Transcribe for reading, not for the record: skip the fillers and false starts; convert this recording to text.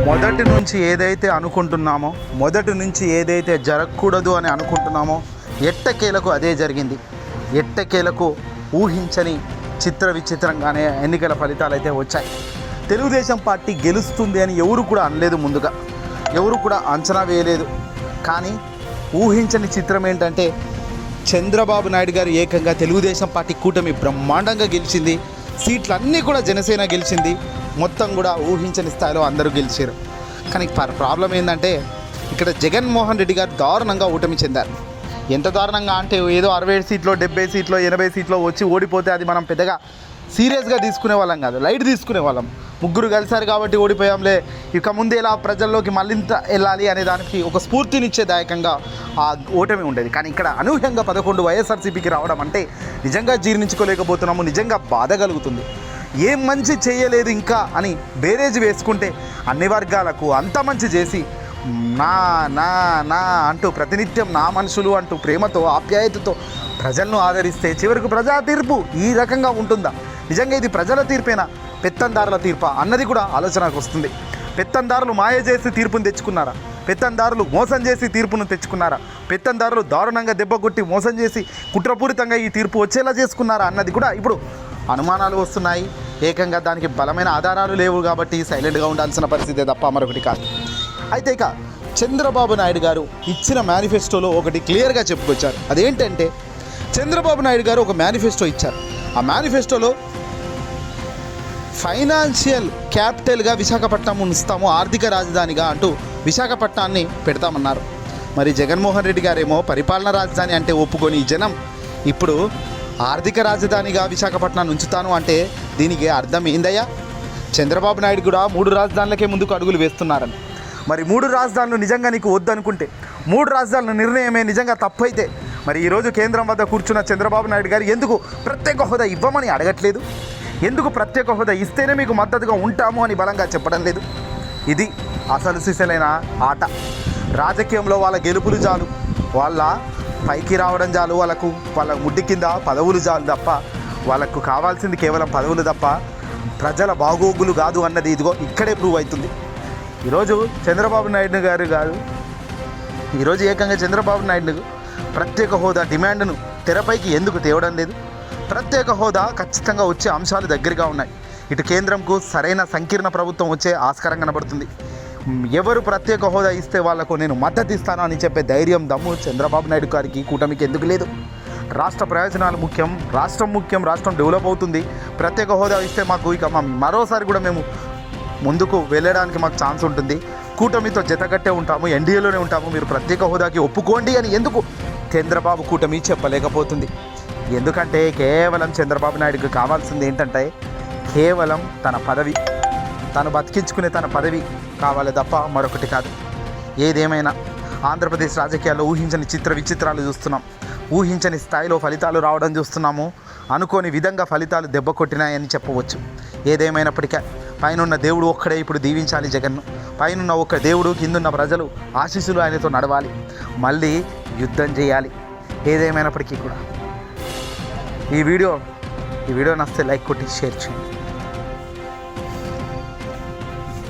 మొదటి నుంచి ఏదైతే అనుకుంటున్నామో, మొదటి నుంచి ఏదైతే జరగకూడదు అని అనుకుంటున్నామో ఎట్టకేలకు అదే జరిగింది. ఎట్టకేలకు ఊహించని చిత్ర విచిత్రంగానే ఎన్నికల ఫలితాలు అయితే వచ్చాయి. తెలుగుదేశం పార్టీ గెలుస్తుంది అని ఎవరు కూడా అనలేదు, ముందుగా ఎవరు కూడా అంచనా వేయలేదు. కానీ ఊహించని చిత్రం ఏంటంటే చంద్రబాబు నాయుడు గారు ఏకంగా తెలుగుదేశం పార్టీ కూటమి బ్రహ్మాండంగా గెలిచింది. సీట్లన్నీ కూడా జనసేన గెలిచింది. మొత్తం కూడా ఊహించని స్థాయిలో అందరూ గెలిచారు. కానీ ప్రాబ్లం ఏంటంటే ఇక్కడ జగన్మోహన్ రెడ్డి గారు దారుణంగా ఓటమి చెందారు. ఎంత దారుణంగా అంటే ఏదో 60 సీట్లో 70 సీట్లో 80 సీట్లో వచ్చి ఓడిపోతే అది మనం పెద్దగా సీరియస్గా తీసుకునే వాళ్ళం కాదు, లైట్ తీసుకునే వాళ్ళం. ముగ్గురు కలిసారు కాబట్టి ఓడిపోయాంలే, ఇక ముందు ఎలా ప్రజల్లోకి మళ్ళింత వెళ్ళాలి అనే దానికి ఒక స్ఫూర్తినిచ్చేదాయకంగా ఆ ఓటమి ఉండేది. కానీ ఇక్కడ అనూహ్యంగా 11 వైఎస్ఆర్సీపీకి రావడం అంటే నిజంగా జీర్ణించుకోలేకపోతున్నాము. నిజంగా బాధ కలుగుతుంది. ఏం మంచి చేయలేదు ఇంకా అని బేరేజ్ వేసుకుంటే అన్ని వర్గాలకు అంత మంచి చేసి నా నా నా అంటూ ప్రతినిత్యం నా మనుషులు అంటూ ప్రేమతో ఆప్యాయతతో ప్రజలను ఆదరిస్తే చివరికి ప్రజా తీర్పు ఈ రకంగా ఉంటుందా? నిజంగా ఇది ప్రజల తీర్పేనా, పెత్తందారుల తీర్పా అన్నది కూడా ఆలోచనకు వస్తుంది. పెత్తందారులు మాయ చేసి తీర్పును తెచ్చుకున్నారా? పెత్తందారులు మోసం చేసి తీర్పును తెచ్చుకున్నారా? పెత్తందారులు దారుణంగా దెబ్బ కొట్టి మోసం చేసి కుట్రపూరితంగా ఈ తీర్పు వచ్చేలా చేసుకున్నారా అన్నది కూడా ఇప్పుడు అనుమానాలు వస్తున్నాయి. ఏకంగా దానికి బలమైన ఆధారాలు లేవు కాబట్టి సైలెంట్గా ఉండాల్సిన పరిస్థితే తప్ప మరొకటి కాదు. అయితే ఇక చంద్రబాబు నాయుడు గారు ఇచ్చిన మేనిఫెస్టోలో ఒకటి క్లియర్గా చెప్పుకొచ్చారు. అదేంటంటే చంద్రబాబు నాయుడు గారు ఒక మేనిఫెస్టో ఇచ్చారు. ఆ మేనిఫెస్టోలో ఫైనాన్షియల్ క్యాపిటల్గా విశాఖపట్నం ఉంచుతాము, ఆర్థిక రాజధానిగా అంటూ విశాఖపట్నాన్ని పెడతామన్నారు. మరి జగన్మోహన్ రెడ్డి గారేమో పరిపాలనా రాజధాని అంటే ఒప్పుకొని జనం ఇప్పుడు ఆర్థిక రాజధానిగా విశాఖపట్నాన్ని ఉంచుతాను అంటే దీనికి అర్థం ఏందయ్యా? చంద్రబాబు నాయుడు కూడా 3 రాజధానులకే ముందుకు అడుగులు వేస్తున్నారని. మరి 3 రాజధానులు నిజంగా నీకు వద్దనుకుంటే, 3 రాజధానుల నిర్ణయమే నిజంగా తప్పైతే మరి ఈరోజు కేంద్రం వద్ద కూర్చున్న చంద్రబాబు నాయుడు గారు ఎందుకు ప్రత్యేక హోదా ఇవ్వమని అడగట్లేదు? ఎందుకు ప్రత్యేక హోదా ఇస్తేనే మీకు మద్దతుగా ఉంటాము అని బలంగా చెప్పడం లేదు? ఇది అసలు సిసలైన ఆట. రాజకీయంలో వాళ్ళ గెలుపులు చాలు, వాళ్ళ పైకి రావడం చాలు, వాళ్ళ ముడ్డి కింద పదవులు చాలు తప్ప వాళ్ళకు కావాల్సింది కేవలం పదవులు తప్ప ప్రజల బాగోగులు కాదు అన్నది ఇదిగో ఇక్కడే ప్రూవ్ అవుతుంది. ఈరోజు చంద్రబాబు నాయుడు గారు కాదు, ఈరోజు ఏకంగా చంద్రబాబు నాయుడు ప్రత్యేక హోదా డిమాండ్ను తెరపైకి ఎందుకు తేవడం లేదు? ప్రత్యేక హోదా ఖచ్చితంగా వచ్చే అంశాలు దగ్గరగా ఉన్నాయి. ఇటు కేంద్రంకు సరైన సంకీర్ణ ప్రభుత్వం వచ్చే ఆస్కారం కనబడుతుంది. ఎవరు ప్రత్యేక హోదా ఇస్తే వాళ్లకు నేను మద్దతు ఇస్తాను అని చెప్పే ధైర్యం దమ్ము చంద్రబాబు నాయుడు గారికి కూటమికి ఎందుకు లేదు? రాష్ట్ర ప్రయోజనాలు ముఖ్యం, రాష్ట్రం ముఖ్యం, రాష్ట్రం డెవలప్ అవుతుంది. ప్రత్యేక హోదా ఇస్తే మాకు ఇక మరోసారి కూడా మేము ముందుకు వెళ్ళడానికి మాకు ఛాన్స్ ఉంటుంది, కూటమితో జతగట్టే ఉంటాము, ఎన్డీఏలోనే ఉంటాము, మీరు ప్రత్యేక హోదాకి ఒప్పుకోండి అని ఎందుకు చంద్రబాబు కూటమి చెప్పలేకపోతుంది? ఎందుకంటే కేవలం చంద్రబాబు నాయుడుకి కావాల్సింది ఏంటంటే కేవలం తన పదవి, తను బతికించుకునే తన పదవి కావాలి తప్ప మరొకటి కాదు. ఏదేమైనా ఆంధ్రప్రదేశ్ రాజకీయాల్లో ఊహించని చిత్ర విచిత్రాలు చూస్తున్నాం. ఊహించని స్థాయిలో ఫలితాలు రావడం చూస్తున్నాము. అనుకోని విధంగా ఫలితాలు దెబ్బ కొట్టినాయని చెప్పవచ్చు. ఏదేమైనప్పటికీ పైనున్న దేవుడు ఒక్కడే ఇప్పుడు దీవించాలి జగన్ను. పైనున్న ఒక్క దేవుడు, కిందున్న ప్రజలు ఆశీస్సులు ఆయనతో నడవాలి, మళ్ళీ యుద్ధం చేయాలి. ఏదేమైనప్పటికీ కూడా ఈ వీడియో నచ్చితే లైక్ కొట్టి షేర్ చేయండి.